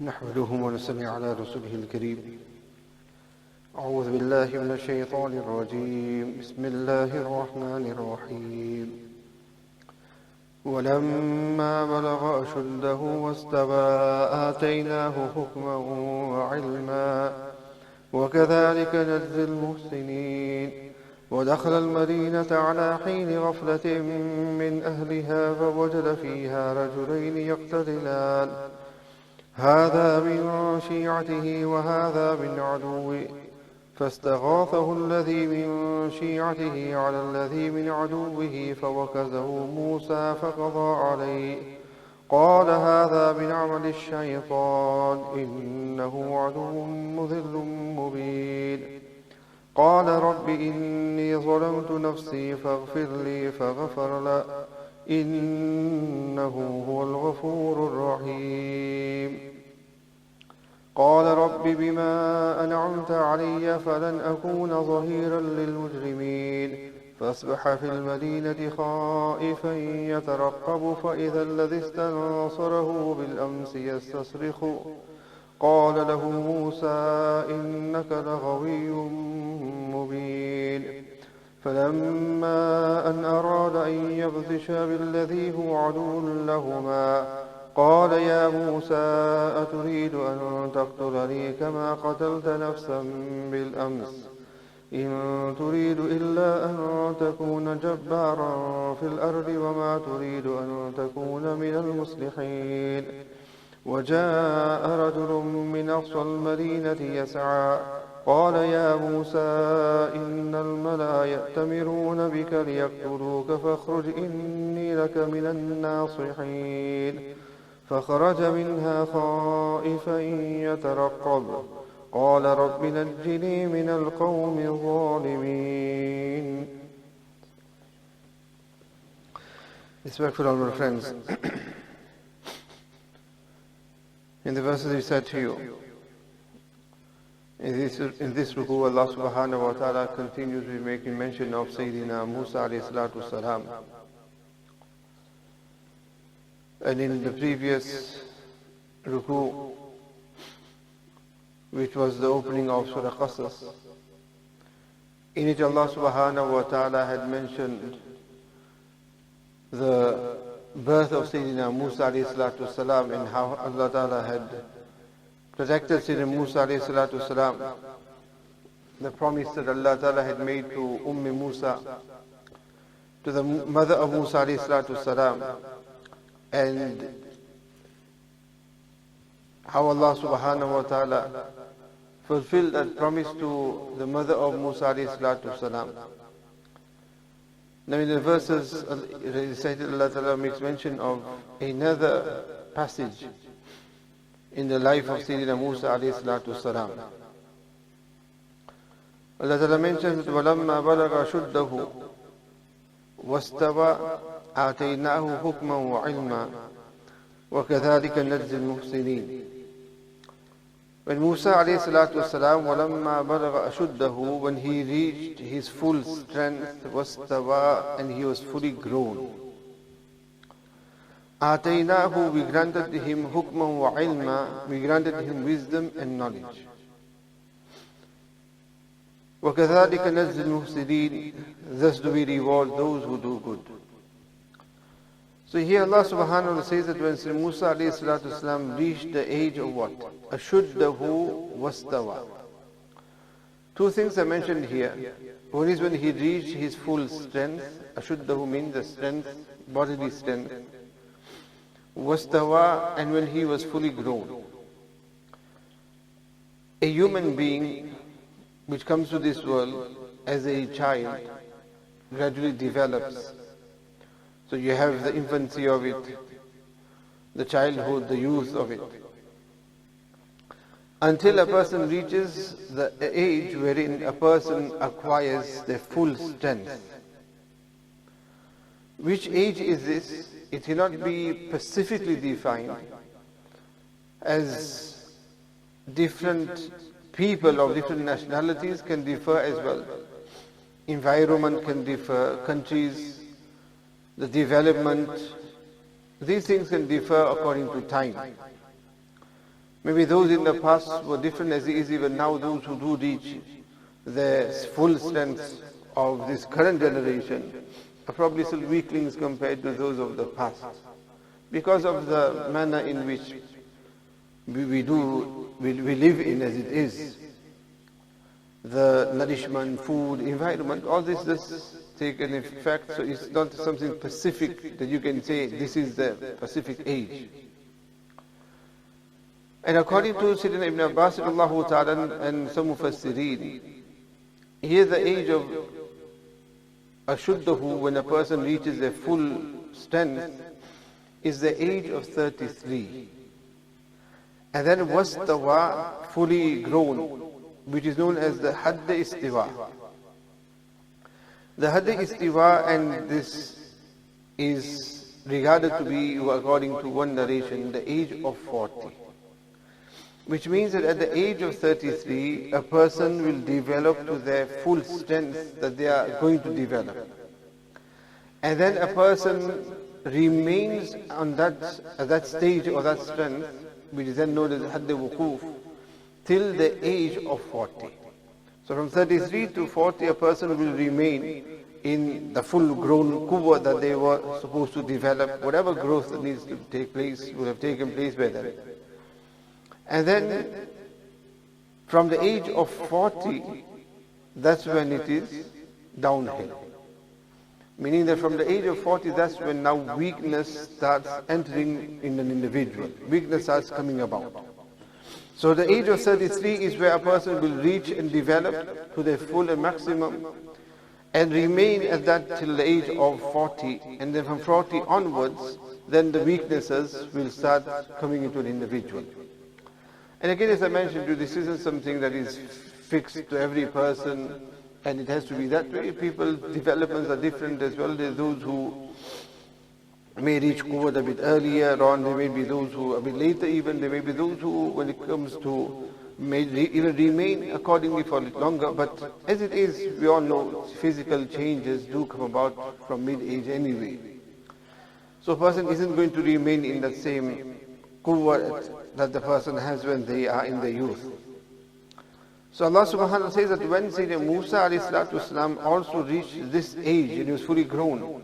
نحمده ونصلي على رسوله الكريم. أعوذ بالله من الشيطان الرجيم. بسم الله الرحمن الرحيم. ولما بلغ أشده واستوى آتيناه حكما وعلما وكذلك نجزي المحسنين. ودخل المدينة على حين غفلة من أهلها فوجد فيها رجلين يقتتلان هذا من شيعته وهذا من عدوه فاستغاثه الذي من شيعته على الذي من عدوه فوكزه موسى فقضى عليه قال هذا من عمل الشيطان إنه عدو مضل مبين. قال رب إني ظلمت نفسي فاغفر لي فغفر له إنه هو الغفور الرحيم. قال رب بما أنعمت علي فلن أكون ظهيرا للمجرمين. فأصبح في المدينة خائفا يترقب فإذا الذي استنصره بالأمس يستصرخ قال له موسى إنك لغوي مبين. فلما أن أراد أن يبطش بالذي هو عدو لهما قال يا موسى أتريد أن تقتلني كما قتلت نفسا بالأمس إن تريد إلا أن تكون جبارا في الأرض وما تريد أن تكون من المصلحين. وجاء رجل من أقصى المدينة يسعى قال يا موسى إن الملأ يأتمرون بك ليقتلوك فاخرج إني لك من الناصحين. فخرج منها خائفا يترقب قال رب نجني من القوم الظالمين. Respectful honorable friends, in the verses we said to you, in this ruku, Allah subhanahu wa ta'ala continues with making mention of Sayyidina Musa alayhi salatu salam. And in the previous ruku, which was the opening of Surah Qasas, in it Allah subhanahu wa ta'ala had mentioned the birth of Sayyidina Musa alayhi salatu salam and how Allah ta'ala had protected Sayyidina Musa alayhi salatu salam, the promise that Allah ta'ala had made to Musa, to the mother of Musa alayhi salatu salam, and how Allah subhanahu wa ta'ala fulfilled that promise to the mother of Musa alayhi salatu salam. Now in the verses recited, Allah ta'ala makes mention of another passage in the life of Sayyidina Musa alayhi salatu salam. Allah ta'ala mentions وَلَمَّا بَلَغَ شُدَّهُ وَاسْتَوَى آتَيْنَاهُ حُكْمًا وَعِلْمًا وَكَذَلِكَ نَجْزِي الْمُحْسِنِينَ. When Musa alayhi salatu salam, وَلَمَّا بَلَغَ أَشُدَّهُ, when he reached his full strength, وَاسْتَوَى, and he was fully grown, آتَيْنَاهُ, we granted him حُكْمًا وَعِلْمًا, we granted him wisdom and knowledge. وَكَذَلِكَ نَجْزِي الْمُحْسِنِينَ, thus do we reward those who do good. So here Allah subhanahu wa ta'ala says that when Musa alayhi salatu salam reached the age of what? Ashuddahu wastawa. Two things are mentioned here. One is when he reached his full strength. Ashuddahu means the strength, bodily strength. Wastawa, and when he was fully grown. A human being which comes to this world as a child gradually develops. So you have the infancy of it, the childhood, the youth of it, until a person reaches the age wherein a person acquires their full strength. Which age is this? It cannot be specifically defined, as different people of different nationalities can differ as well. Environment can differ, countries, the development, these things can differ according to time. Maybe those in the past were different as it is even now. Those who do reach the full strength of this current generation are probably still weaklings compared to those of the past, because of the manner in which we live in as it is. The nourishment, food, environment, all this does take an effect, so it's not something specific that you can say this is the specific age. And according to Sayyidina Ibn Abbas and some Mufassirin, here the age of Ashuddahu, when a person reaches a full strength, is the age of 33. And then wastawa, fully grown, which is known as the Hadd Istiwa. The Hadd Istiwa, and this is regarded to be, according to one narration, the age of 40. Which means that at the age of 33, a person will develop to their full strength that they are going to develop. And then a person remains on that stage or that strength, which is then known as Hadd Wuquf, till the age of 40. So from 33 to 40, a person will remain in the full grown quwwah that they were supposed to develop. Whatever growth that needs to take place will have taken place by then. And then from the age of 40, that's when it is downhill. Meaning that from the age of 40, that's when now weakness starts entering in an individual. Weakness starts coming about. So the age of 33 is where a person will reach and develop to their full and maximum and remain at that till the age of 40. And then from 40 onwards, then the weaknesses will start coming into an individual. And again, as I mentioned to you, this isn't something that is fixed to every person, and it has to be that way. People's developments are different as well. There's those who may reach quwwah a bit earlier on, there may be those who a bit later even, there may be those who, when it comes to, may even remain accordingly for a little longer. But as it is, we all know physical changes do come about from mid-age anyway. So a person isn't going to remain in that same quwwah that the person has when they are in their youth. So Allah subhanahu wa ta'ala says that when Sayyidina Musa alayhi salatu wasalam also reached this age and he was fully grown,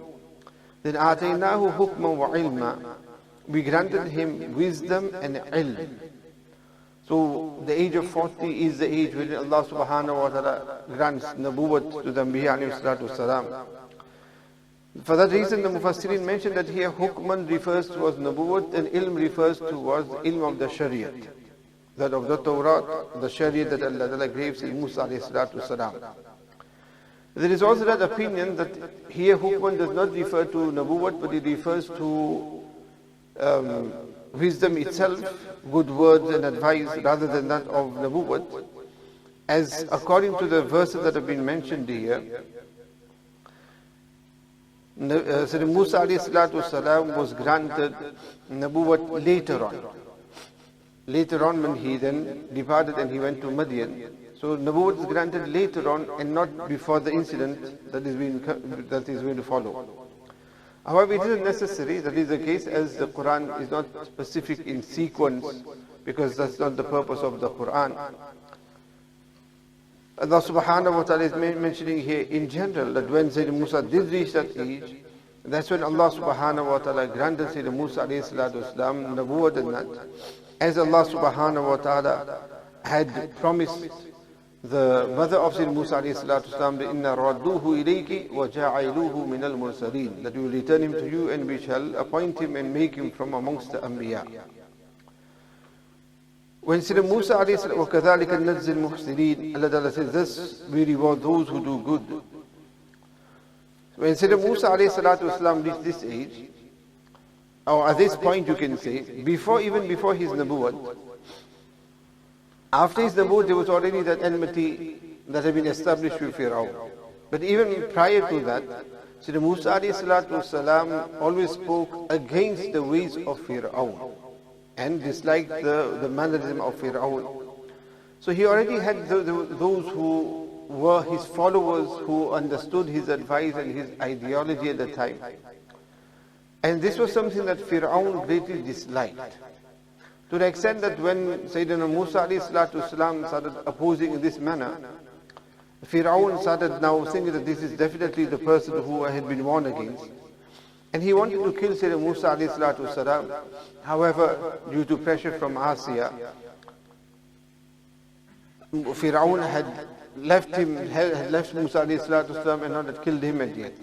then I.T.A hukman wa ilma, we granted him wisdom and ilm. So the age of 40 is the age when Allah subhanahu wa ta'ala grants nabuwwat to the Anbiya alayhi salatu wasalam. For that reason, the Mufassirin mentioned that here hukman refers towards nabuwwat and ilm refers towards ilm of the shariat, that of the Torah, the shariat that Allah gave to Musa alayhi salatu wasalam. There is also that opinion that here hukman does not refer to nabuwwat, but it refers to wisdom itself, good words and advice, rather than that of nabuwwat. As according to the verses that have been mentioned here, Sayyidina Musa alayhi salatu wasalam was granted nabuwwat later on. Later on, when he then departed and he went to Madian. So nabuwwat is granted later on and not before the incident that is going to follow. However, it isn't necessary that is the case, as the Qur'an is not specific in sequence, because that's not the purpose of the Qur'an. Allah subhanahu wa ta'ala is mentioning here in general that when Sayyidina Musa did reach that age, that's when Allah subhanahu wa ta'ala granted Sayyidina Musa alayhi salatu wasalam nabuwwat and that. As Allah subhanahu wa ta'ala had promised the mother of Sayyidina Musa alayhi salatu wasalam, inna radduhu ilayki wa ja'ailuhu min al-mursaleen, that we will return him to you and we shall appoint him and make him from amongst the Anbiya. When Sayyidina Musa alayhi salatu wa kadhalika nazzil muhsinin, Allah Ta'ala says, thus we reward those who do good. When Sayyidina Musa alayhi salatu wasalam reached this age, or at this point you can say, even before his nabuwwat, after his nabuwwat there was already that enmity that had been established with Fir'aun. But even prior to that, Sayyidina Musa alayhi salatu wasalam always spoke against the ways of Fir'aun and disliked the mannerism of Fir'aun. So he already had those who were his followers, who understood his advice and his ideology at the time. And this was something that Fir'aun greatly disliked. To the extent that when Sayyidina Musa ﷺ started opposing in this manner, Fir'aun started now thinking that this is definitely the person who had been warned against. And he wanted to kill Sayyidina Musa ﷺ. However, due to pressure from Asiya, Fir'aun had left Musa ﷺ and not had killed him as yet.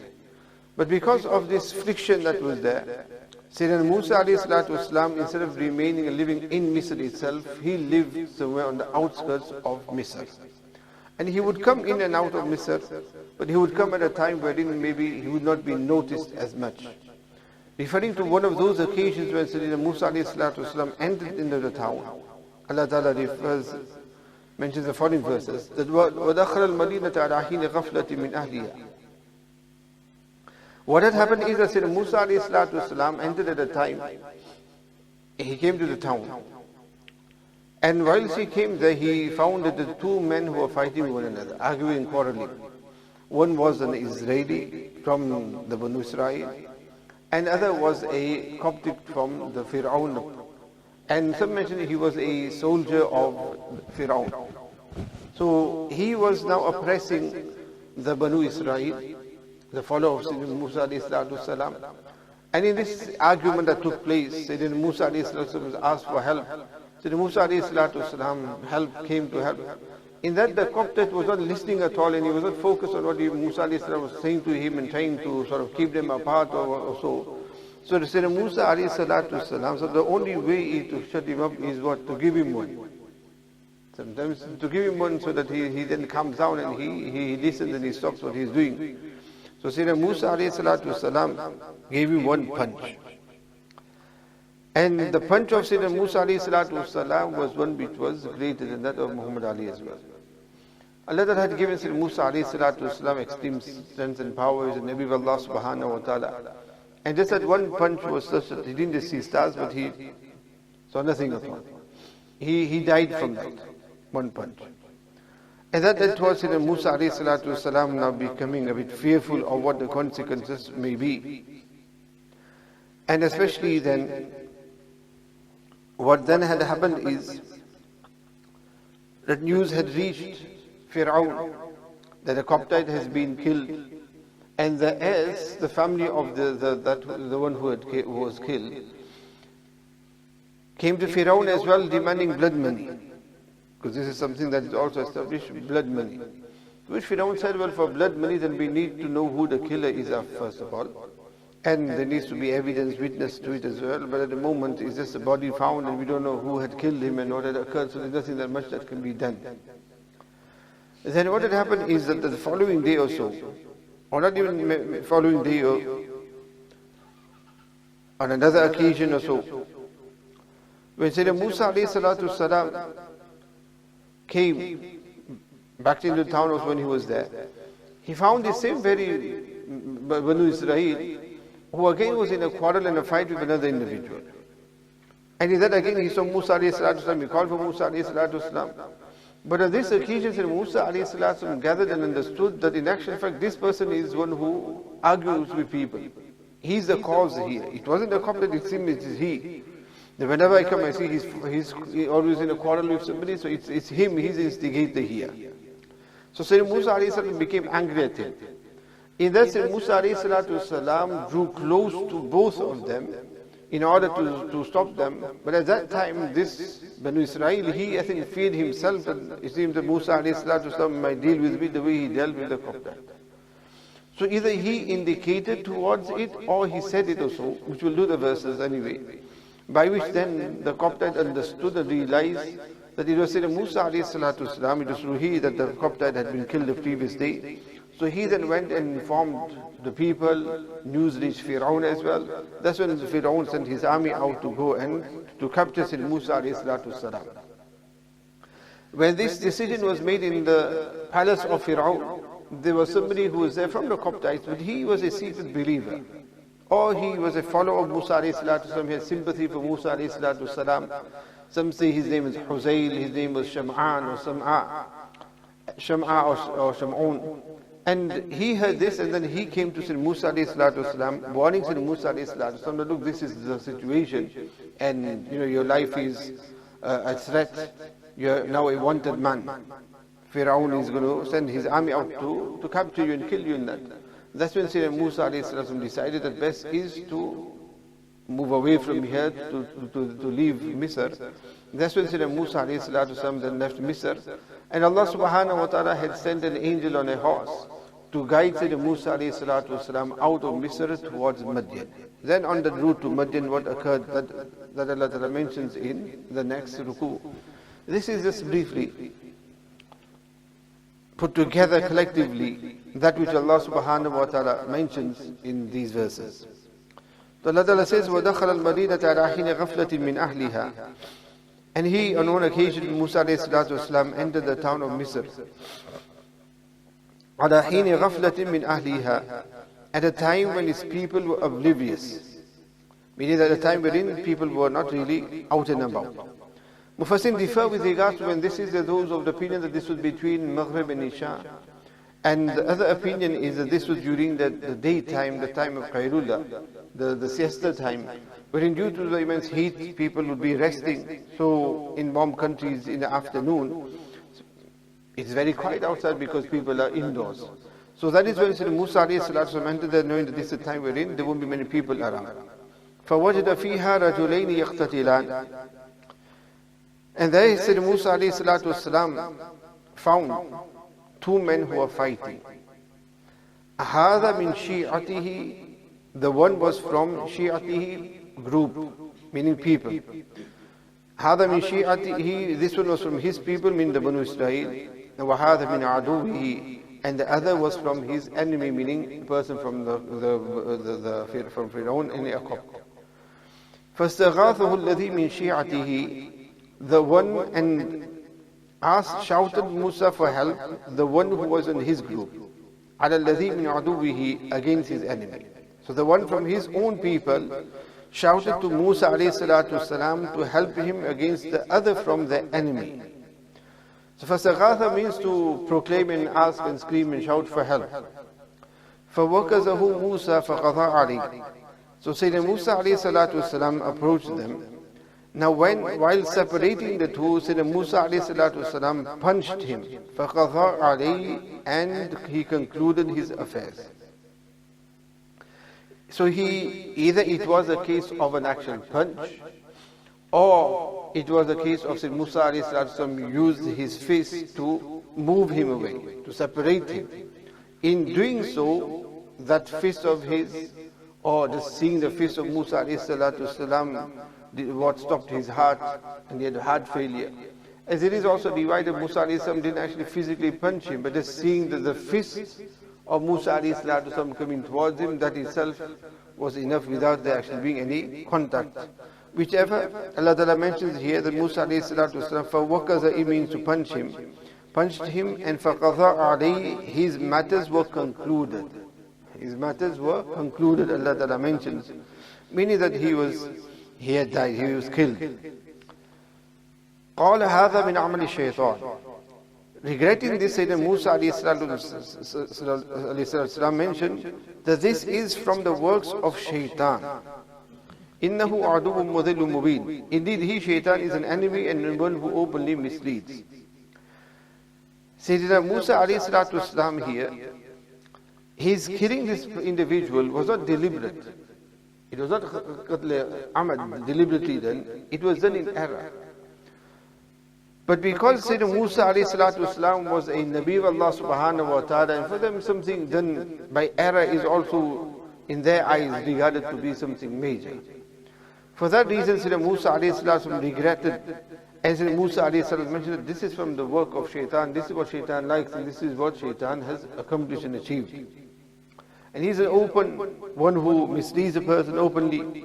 But because of this friction that was there, Sayyidina Musa ﷺ, instead of remaining and living in Misr itself, he lived somewhere on the outskirts of Misr. And he would come in and out of Misr, but he would come at a time wherein maybe he would not be noticed as much. Referring to one of those occasions when Sayyidina Musa ﷺ entered into the town, Allah Ta'ala mentions the following verses, that وَدَخَلَ الْمَدِينَةَ عَلَى حِينِ غَفْلَةٍ مِنْ أَهْلِهَا. What had happened is that Sayyidina Musa ﷺ entered at a time, he came to the town. And whilst he came there, he found that the two men who were fighting one another, arguing, quarreling. One was an Israeli from the Banu Israel, and other was a Coptic from the Fir'aun. And some mention he was a soldier of Fir'aun. So he was now oppressing the Banu Israel, the followers of Sayyidina Musa ﷺ. And in this argument that took place, Sayyidina Musa ﷺ was asked for help. Sayyidina Musa ﷺ came to help. In that the Coptic was not listening at all, and he was not focused on what Musa ﷺ was saying to him and trying to sort of keep them apart or so. So Sayyidina Musa ﷺ, so the only way to shut him up is what? To give him one. Sometimes to give him one so that he then comes down and he listens and he stops what he's doing. So Sayyidina Musa ﷺ gave him one punch. And the punch of Sayyidina Musa ﷺ was one which was greater than that of Muhammad Ali as well. Allah that had given Sayyidina Musa ﷺ extreme strength and power is the Nabi of Allah subhanahu wa ta'ala. And just that one punch was such that he didn't just see stars, but he saw nothing at all. He died from that one punch. And that was Sayyidina Musa ﷺ now becoming a bit fearful of what the consequences may be. And especially then, what then had happened is that news had reached Fir'aun that a Coptite has been killed, and the heirs, the family of the one who was killed, came to Fir'aun as well demanding blood money, because this is something that is also established, blood money. To which Fir'aun said, well, for blood money then we need to know who the killer is first of all. And there needs to be evidence, witness to it as well. But at the moment, it's just a body found and we don't know who had killed him and what had occurred. So there's nothing that much that can be done. Then what had happened is that the following day or so, or not even following day, or on another occasion or so, when Sayyidina Musa ﷺ came back into the town, was when he was there, he found the same very Banu Israel, who again was in a quarrel and a fight with another individual. And in that again he saw Musa ﷺ, he called for Musa ﷺ. But on this occasion, Musa ﷺ gathered and understood that in actual fact this person is one who argues with people. He's the cause here. It wasn't the cop that it seemed, it is he. That whenever I come I see he's always in a quarrel with somebody, so it's him, he's the instigator here. So Sayyidina Musa ﷺ became angry at him. In that Sayyidina Musa ﷺ drew close to both of them in order to stop them. But at that time, this Banu Israel, he I think feared himself that it seems that Musa ﷺ might deal with me the way he dealt with the Coptite. So either he indicated towards it or he said it also, which will do the verses anyway, by which then the Coptite understood and realized that it was Sayyidina Musa ﷺ, it was through he that the Coptite had been killed the previous day. So he then went and informed the people, news reached Fir'aun as well. That's when Fir'aun sent his army out to go and to capture Sayyidina Musa ﷺ. When this decision was made in the palace of Fir'aun, there was somebody who was there from the Coptites, but he was a secret believer. Or he was a follower of Musa ﷺ, he had sympathy for Musa ﷺ. Some say his name is Huzayl, his name was Sham'an or Sham'a or Sham'un. And he heard this and then he came to Sayyidina Musa ﷺ, warning Sayyidina Musa ﷺ that look, this is the situation and your life is a threat, you're now a wanted man. Fir'aun is going to send his army out to capture you and kill you in that. That's when Sayyidina Musa ﷺ decided that best is to move away from here, to leave Misr. That's when Sayyidina Musa ﷺ then left Misr. And Allah subhanahu wa ta'ala had sent an angel on a horse to guide Sayyidina Musa ﷺ out of Misr towards Madian. Then on the route to Madian, what occurred that Allah Ta'ala mentions in the next ruku. This is just briefly put together collectively that which Allah subhanahu wa ta'ala mentions in these verses. So Allah Ta'ala says, وَدَخَلَ الْمَدِينَةَ عَلَى حِينِ غَفْلَةٍ مِّنْ أَهْلِهَا. And he, on one occasion, Musa ﷺ entered the town of Misr. عَلَى حِينِ غَفْلَةٍ مِّنْ أَهْلِهَا. At a time when his people were oblivious. Meaning that at a time wherein people were not really out and about. Mufassir differ with regards to when this is, those of the opinion that this was between Maghrib and Isha. And the other opinion is that this was during the daytime, the time of Qayrullah, the siesta time, wherein due to the immense heat, people would be resting. So in warm countries in the afternoon, it's very quiet outside because people are indoors. So that is when Sayyidina Musa ﷺ entered there, knowing that this is the time wherein there won't be many people around. فَوَجَدَ فِيهَا رَجُلَيْنِ يَقْتَتِلَانِ. And there Sayyidina Musa ﷺ found two men who were fighting. هَذَا مِنْ شِيعَتِهِ. The one was from Shi'atihi group, meaning people. هَذَا مِنْ شِيعَتِهِ. This one was from his people, meaning the Banu Israel. وَهَذَا مِنْ عَدُوِهِ. And the other was from his enemy, meaning the person from from Fir'aun and Yaqub. فَاسْتَغَاثَهُ الَّذِي مِنْ شِيعَتِهِ. The one and shouted Musa for help, the one who was in his group. عَلَى الَّذِي مِنْ عَدُوِهِ. Against his enemy. So the one from his own people shouted to Musa ﷺ to help him against the other from the enemy. So فَاسْتَغَاثَ means to proclaim and ask and scream and shout for help. فَوَكَزَهُ مُوسَى فَقَضَى عَلَيْهِ. So Sayyidina Musa ﷺ approached them. Now while separating the two, Sayyidina Musa ﷺ punched him. فَقَضَى عَلَيْهِ. And he concluded his affairs. So either it was a case of an actual punch, or it was a case of Sayyidina Musa ﷺ used his fist to move him away, to separate him. In doing so, that fist of his, or just seeing the fist of Musa ﷺ, what stopped his heart, and he had heart failure. As it is also divided, Musa ﷺ didn't actually physically punch him, but just seeing the fist of Musa ﷺ coming towards him, that itself was enough without there actually being any contact. Whichever Allah Ta'ala mentions here that Musa ﷺ, فَوَكَزَ, it means to punched him, and فَقَضَى عَلَيْهِ, his matters were concluded. His matters were concluded, Allah Ta'ala mentions. Meaning that he had died, he was killed. قَالَ هَذَا مِنْ عَمَلِ الشَّيْطَانِ. Regretting this, Sayyidina Musa ﷺ mentioned that this is from the works of shaitan. إِنَّهُ عَدُوٌ مُضِلٌ مُبِينٌ. Indeed, he, shaitan, is an enemy and one who openly misleads. Sayyidina Musa ﷺ here, his killing this individual was not deliberate. It was not deliberately done, it was done in error. But because Sayyidina Musa ﷺ was a Nabi of Allah subhanahu wa ta'ala, and for them something done by error is also in their eyes regarded to be something major. For that reason, Sayyidina Musa ﷺ regretted, and Sayyidina Musa ﷺ mentioned that this is from the work of shaitan, this is what shaitan likes, and this is what shaitan has accomplished and achieved. And he's an open one who misleads a person openly.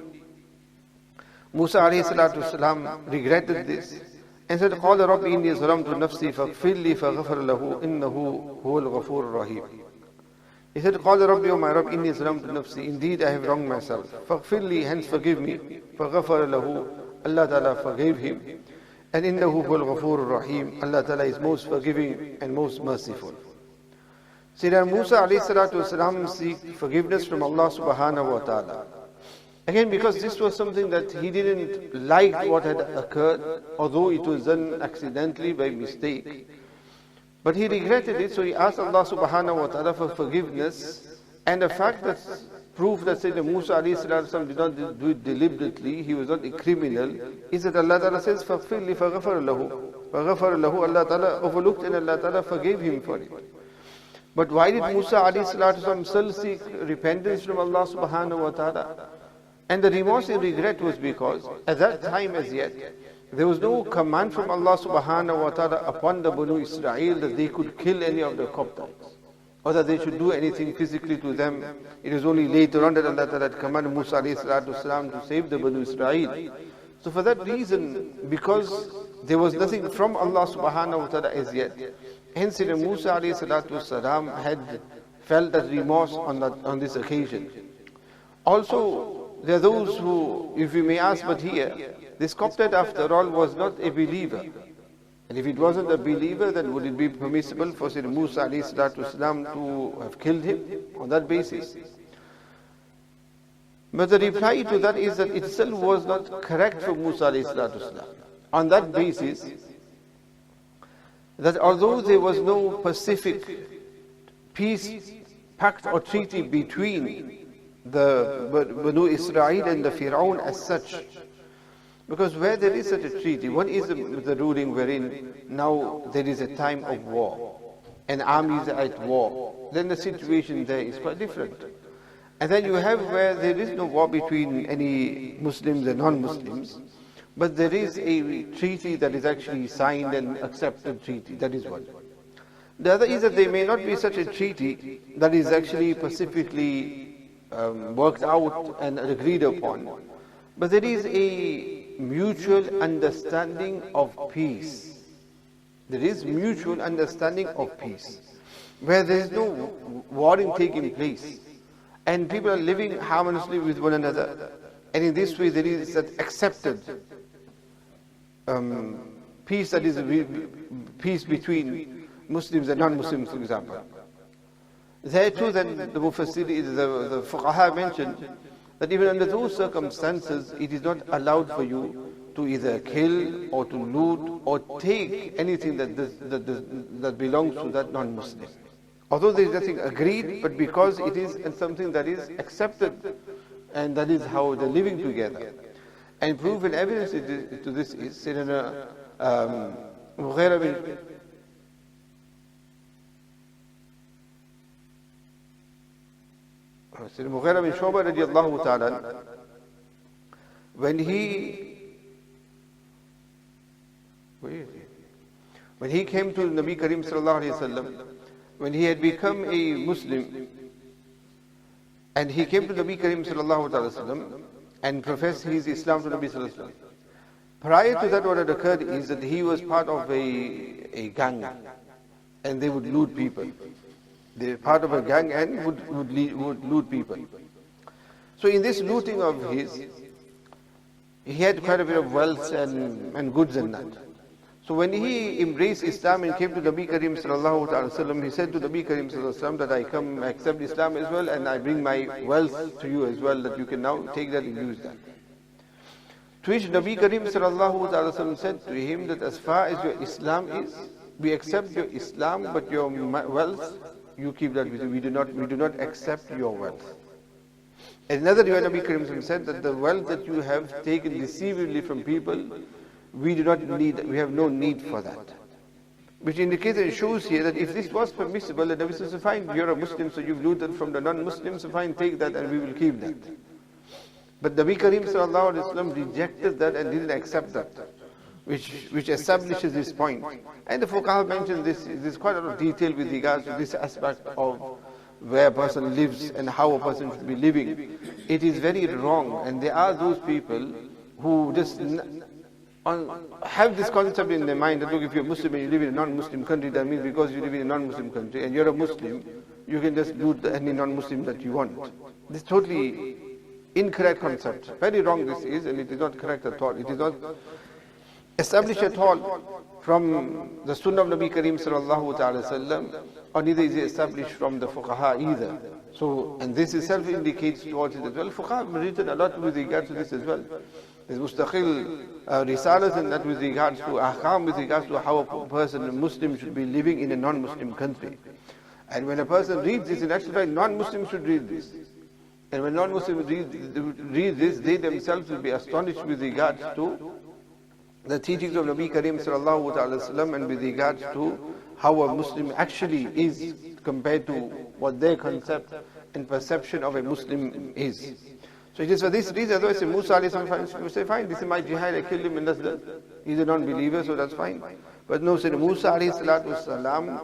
Musa ﷺ regretted this and said, قَالَ رَبِّ إِنِّي ظَلَمْتُ نَفْسِي فَاغْفِرْ لِي فَغَفَرَ لَهُ إِنَّهُ هُوَ الْغَفُورُ الرَّحِيمُ. He said, قَالَ رَبِّ O my Rabb, إِنِّي ظَلَمْتُ نَفْسِي. Indeed, I have wronged myself. فَاغْفِرْ لِي, hence forgive me. فَغَفَرَ لَهُ, Allah Ta'ala forgave him. And إِنَّهُ هُوَ الْغَفُورُ الرَّحِيمُ. Allah Ta'ala is most forgiving and most merciful. Sayyidina Musa ﷺ seek forgiveness from Allah subhanahu wa ta'ala. Again, because this was something that he didn't like what had occurred, although it was done accidentally by mistake. But he regretted it, so he asked Allah subhanahu wa ta'ala for forgiveness. And the fact that proof that Sayyidina Musa alayhi salatu did not do it deliberately, he was not a criminal, is that Allah ta'ala says, فَغْفِرْ لِي فَغَفَرَ لَهُ. فَغَفَرَ لَهُ, Allah ta'ala overlooked and Allah ta'ala forgave him for it. But why did Musa alayhi salatu still seek repentance from Allah subhanahu wa ta'ala? And the remorse and regret was because at that time as yet, there was no command from Allah subhanahu wa ta'ala upon the Banu Israel that they could kill any of the Coptites, or that they should do anything physically to them. It was only later on that Allah ta'ala had commanded Musa alayhi salatu wasalam to save the Banu Israel. So for that reason, because there was nothing from Allah subhanahu wa ta'ala as yet, hence Musa alayhi salatu wasalam had felt that remorse on this occasion. Also, there are those who, if we may ask, but here, this Coptite after all was not a believer. And if it wasn't a believer, then would it be permissible for Sayyidina Musa alayhi salatu wasalam to have killed him on that basis? But the reply to that is that itself was not correct for Musa alayhi salatu wasalam. On that basis, that although there was no specific peace, pact or treaty between the Banu Israel and the Fir'aun as such, because where there is such a treaty, one is the ruling wherein now there is a time of war, and armies are at war, then the situation there is quite different. And then you have where there is no war between any Muslims and non-Muslims, but there is a treaty that is actually signed and accepted treaty, that is one. The other is that there may not be such a treaty that is actually specifically worked out and agreed upon, but there is a mutual understanding of peace. There is mutual understanding of peace, where there is no warring taking place, and people are living harmoniously with one another. And in this way, there is that accepted peace, that is peace between Muslims and non-Muslims, for example. There too, then the Mufassir, the Fuqaha mentioned that even under those circumstances, it is not allowed for you to either kill or to loot or take anything that belongs to that non-Muslim. Although there is nothing agreed, but because it is something that is accepted, and that is how they're living together. And proof and evidence to this is Sayyidina Mughira bin Mughira bin Shu'bah radiallahu ta'ala, when he came to Nabi Karim sallallahu alayhi wa sallam, when he had become a Muslim, and he came to Nabi Karim sallallahu alayhi wa sallam and professed his Islam to Nabi sallallahu alayhi wa sallam. Prior to that, what had occurred is that he was part of a gang, and they would loot people. They were part of a gang and would loot people. So in this looting of his, he had quite a bit of wealth and goods and that. So when he embraced Islam and came to Nabi Karim sallallahu alaihi wasallam, he said to Nabi Karim sallallahu alaihi wasallam that I accept Islam as well, and I bring my wealth to you as well, that you can now take that and use that. To which Nabi Karim sallallahu alaihi wasallam said to him that as far as your Islam is, we accept your Islam, but your wealth, you keep that with you. We do not accept your wealth. Another Nabi Karim said that the wealth that you have taken deceivably from people, we have no need for that. Which indicates and shows here that if this was permissible, the Nabi says, fine, you're a Muslim, so you've looted from the non-Muslims, so fine, take that and we will keep that. But Nabi Karim sallallahu alaihi wasallam rejected that and didn't accept that, which establishes this point. And the Fuqaha mentioned this. There's quite a lot of detail with regards to this aspect of where a person lives and how a person should be living. It is very wrong, and there are those people who just have this concept in their mind that, look, if you're Muslim and you live in a non-Muslim country, that means because you live in a non-Muslim country and you're a Muslim, you can just loot any non-Muslim that you want. This is totally incorrect concept. Very wrong this is, and it is not correct at all. It is not established at all from the Sunnah of Nabi Kareem sallallahu ta'ala sallam, or neither is it established from the Fuqaha either. So, and this itself indicates towards it as well. Fuqaha have written a lot with regards to this as well. There's mustaqil risalas in that with regards to ahkam, with regards to how a person, a Muslim, should be living in a non-Muslim country. And when a person reads this, in actual fact, non-Muslims should read this. And when non-Muslims read this, they themselves will be astonished with regards to the teachings of Nabi Kareem sallallahu ta'ala sallam, and with regards to how a Muslim actually is compared to what their concept and perception of a Muslim is. So it is for this reason, otherwise Musa alayhi salam will say, fine, this is my jihad, I killed him, and that's that. He's a non-believer, so that's fine. But no, said Musa alayhi salatu salam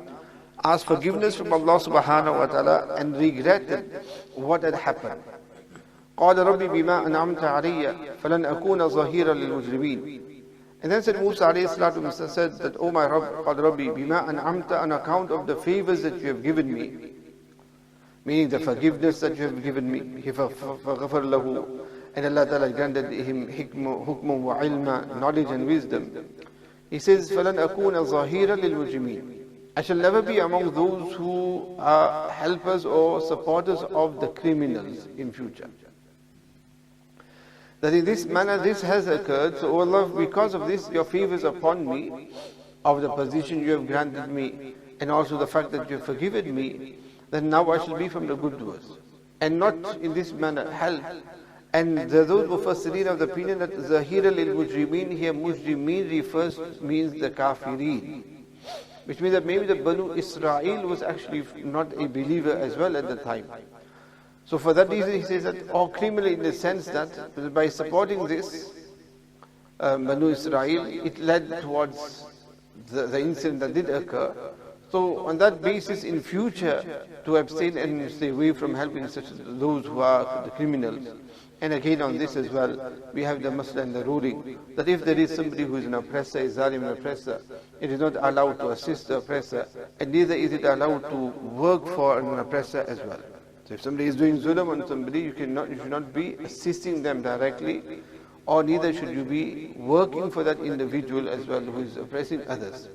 asked forgiveness from Allah subhanahu wa ta'ala and regretted what had happened. قال ربي بما أنعمت علي فلن أكون ظهيرا للمجرمين. And then said Musa alayhi salatu said that, oh my Rabb, قال ربي بما أنعمت, on account of the favors that you have given me, meaning the forgiveness that you have given me, فغفر له, and Allah Ta'ala granted him hukm wa ilma, knowledge and wisdom. He says, فلن أكون ظهيرا للمجرمين. I shall never be among those who are helpers or supporters of the criminals in future. That in this manner this has occurred, so Allah, because of this your favors upon me, of the position you have granted me, and also the fact that you have forgiven me, then now I shall be from the good doers. And not in this manner help. And those mufassirin of the opinion that Zahir al-Mujrimeen here, Mujrimeen means the Kafirin. Which means that maybe the Banu Israel was actually not a believer as well at the time. So for that reason he says that, or criminal in the sense that by supporting this Banu Israel, it led towards the incident that did occur. So on that basis in future to abstain and stay away from helping such those who are the criminals. And again on this as well, we have the masla and the ruling that if there is somebody who is an oppressor, a zalim an oppressor, it is not allowed to assist the oppressor, and neither is it allowed to work for an oppressor as well. So if somebody is doing zulm on somebody, you should not be assisting them directly, or neither should you be working for that individual as well who is oppressing others.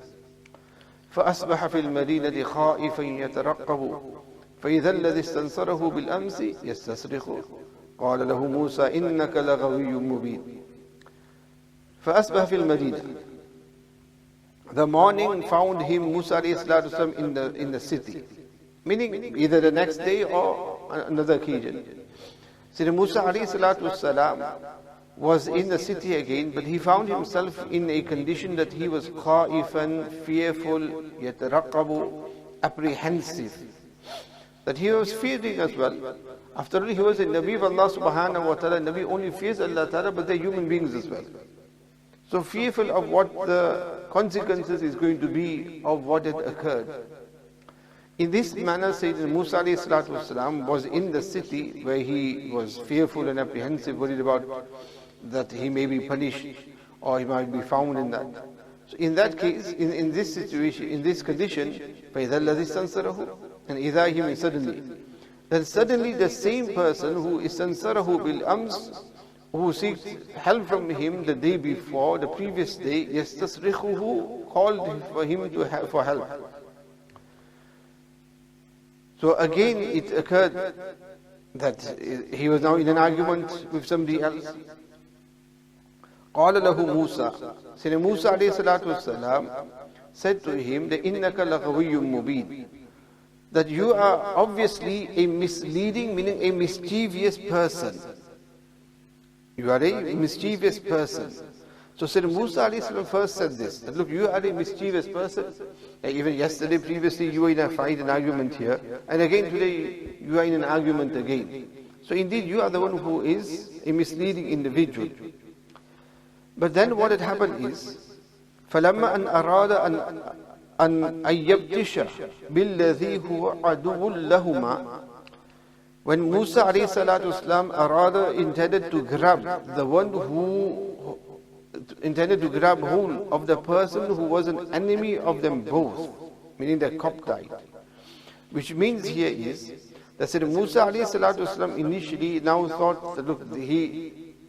فأصبح في المدينة خائفا يترقب فإذا الذي استنصره بالأمس يستصرخ قال له موسى إنك لغوي مبين. فأصبح في المدينة. The morning found him, Musa alayhi salatu wasalam, in the city, meaning either the next day or another occasion. So Musa alayhi salatu wasalam was in the city again, but he found himself in a condition that he was khaifan, fearful, yataraqabu, apprehensive. That he was fearing as well. After all, he was a Nabi of Allah subhanahu wa ta'ala. Nabi only fears Allah ta'ala, but they're human beings as well. So fearful of what the consequences is going to be of what had occurred. In this manner, Sayyidina Musa alayhi salatu wasalam was in the city where he was fearful and apprehensive, worried about that he may be punished or he might be found in that. So in that case, in this situation, in this condition, فَإِذَا الَّذِي اسْتَنصَرَهُ, and إِذَا he means suddenly. Then suddenly the same person who is istansarahu bil ams, who seeks help from him the day before, the previous day, yastasrikhuhu, called for him for help. So again it occurred that he was now in an argument with somebody else. قال له موسى, Sayyidina Musa alayhi salatu wasalam said to him that إِنَّكَ لَغَوِيٌّ مُبِينٌ, that you are obviously a misleading, meaning a mischievous person. You are a mischievous person. So Sayyidina Musa alayhi salam first said this, that look, you are a mischievous person. Even yesterday, previously, you were in a fight, an argument here, and again today, you are in an argument again. So indeed, you are the one who is a misleading individual. But then what had happened is, فَلَمَّا أَنْ أَرَادَ أَنْ يَبْتِشَ بِالَّذِي هُوَ عَدُوٌّ لَهُمَا, when Musa alayhi salatu wasalam intended to grab the one who intended to grab hold of the person who was an enemy of them both, meaning the Coptite. Which means here is that Sayyidina Musa alayhi salatu wasalam initially now thought that look,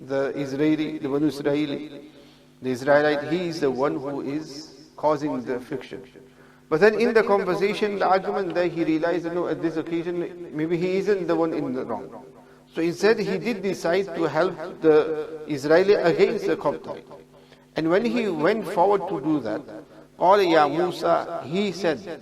the Israeli, the Banu Israeli, The Israelite, he is the one who is causing the friction. But then in the conversation, the argument there, he realized that no, at this occasion, maybe he isn't the one in the wrong. So instead, he did decide to help the Israeli against the Coptite. And when he went forward to do that, قال يا Musa, he said,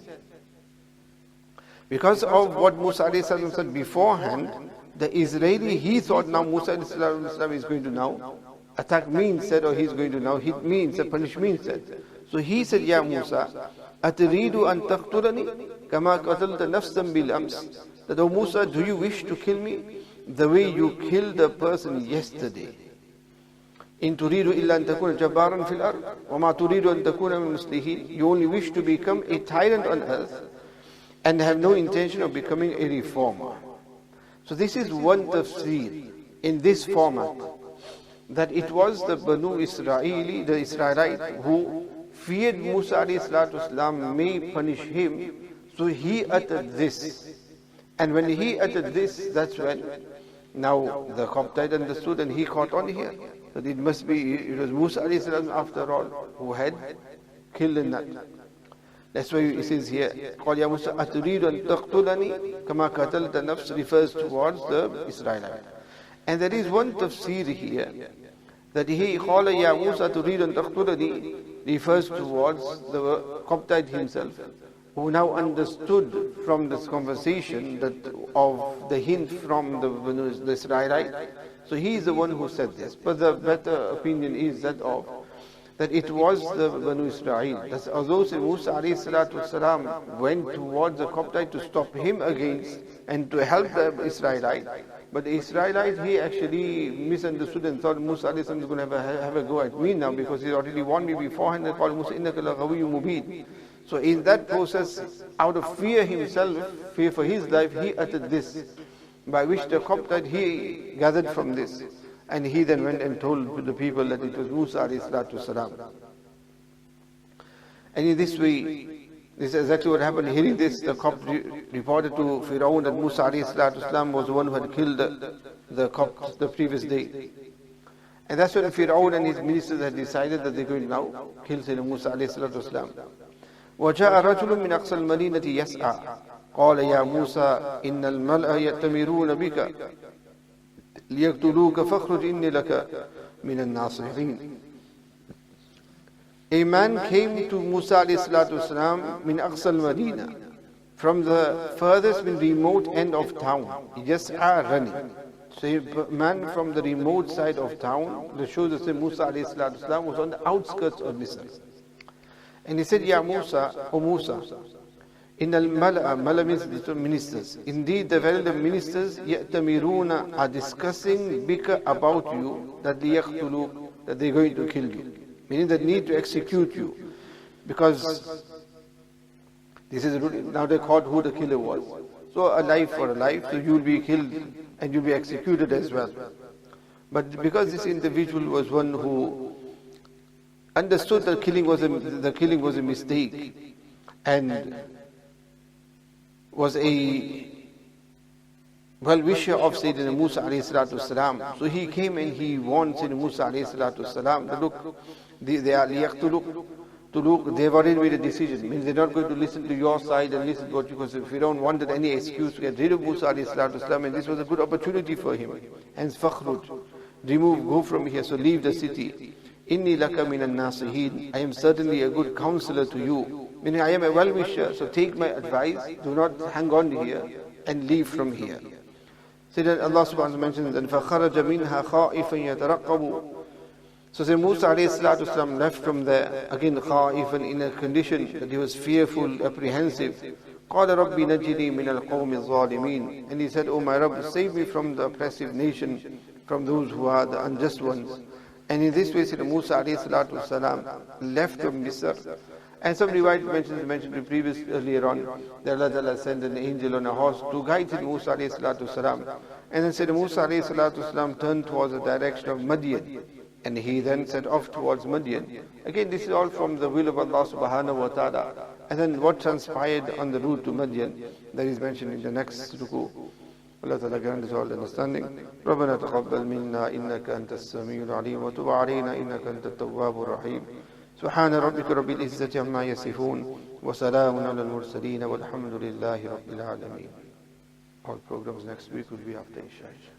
because of what Musa said beforehand, the Israeli, he thought now Musa is going to now attack me instead, or he's going to now hit me instead, punish me instead. So he said, Ya Musa, أتريد أن تقتلني كما قتلت نفسا بالأمس? That, O Musa, do you wish to kill me the way you killed a person yesterday? إن تريد إلا أن تكون جبارا في الأرض وما تريد أن تكون من المصلحين. You only wish to become a tyrant on earth and have no intention of becoming a reformer. So this is one tafsir in this format, that it was the Banu Israeli, the Israelite, who feared Musa may punish him, so he uttered this. And when he uttered this, that's when now the Coptite understood, and he caught on here that it must be, it was Musa after all who had killed the nut. That's why it says here, قال يا موسى أتريد أن تقتلني كما قتلت نفس, refers towards the Israelite. And there is one tafsir here, that he قال يا موسى تريد أن تقتلني refers towards the Coptite himself, who now understood from this conversation that of the hint from the Israelite. So he is the one who said this. But the better opinion is that of that it was the Banu Israel. That's although Musa والسلام, went towards the Coptite to stop him against and to help the Israelite, but the Israelite, he actually misunderstood and thought Musa is going to have a go at me now, because he already warned me beforehand and called Musa innaka laghawiyyun mubin. So in that process, out of fear himself, fear for his life, he uttered this, by which the Coptite, he gathered from this. And he then went and told the people that it was Musa ﷺ. And in this way, this is exactly what happened. Hearing this, the Copt reported to Firaun that Musa ﷺ was the one who had killed the Copt the previous day. And that's when Firaun and his ministers had decided that they're going to now kill Sayyidina Musa ﷺ. وَجَاءَ رَجُلٌ مِّنْ أَقْصَى الْمَدِينَةِ يَسْعَى قَالَ يَا مُوسَى إِنَّ الْمَلْأَ يَأْتَمِرُونَ بِكَ لِيَقْتُلُوكَ فَاخْرُجْ إِنِّي لَكَ مِنَ النَّاصِحِينَ. A man came to Musa ﷺ min aqsal Madina, from the furthest remote end of town. Yas'a, running. So a man from the remote side of town, that shows us that Musa ﷺ was on the outskirts of Misr. And he said, Ya Musa, O Musa, in al-Mala means the ministers. Indeed, the very ministers ya'tamiruna are discussing bika about you, that liyaqtulu, that they're going to kill you. Meaning that need to execute you. Because this is now they caught who the killer was. So a life for a life, so you'll be killed and you'll be executed as well. But because this individual was one who understood that the killing was a mistake, and was a well-wisher of Sayyidina Musa ﷺ. So he came and he warned Sayyidina Musa ﷺ that look, they are liyaqtuluk, to look, they've already made a decision. Means they're not going to listen to your side and listen to what you, because if you don't wanted any excuse to get rid of Musa ﷺ, and this was a good opportunity for him. Hence fakhruj, remove, go from here, so leave the city. Inni laka minan nasihin, I am certainly a good counselor to you. Meaning I am a well-wisher, so take my advice, do not hang on here and leave from here. So then Allah subhanahu wa ta'ala mentions, and فَخَرَجَ مِنْهَا خَائِفًا يَتَرَقَّبُ. So then Musa ﷺ left from there, again khaifan, in a condition that he was fearful, apprehensive. قَالَ رَبِّ نَجِّنِي مِنَ الْقَوْمِ الظَّالِمِينَ. And he said, O my Rabb, save me from the oppressive nation, from those who are the unjust ones. And in this way, Musa ﷺ left from Misr. And some riwayat mentioned earlier on, that Allah sent an angel on a horse to guide Musa ﷺ. And then said Musa ﷺ turned towards the direction of Madian. And he then set off towards Madian. Again, this is all from the will of Allah subhanahu wa ta'ala. And then what transpired on the route to Madian, that is mentioned in the next ruku. Allah Ta'ala grant us all understanding. ربنا تقبل منا إنك أنت السميع العليم وتب علينا إنك أنت التواب الرحيم سبحان ربك رب العزة عما يصفون وسلام على المرسلين والحمد لله رب العالمين. All programs next week will be after Isha.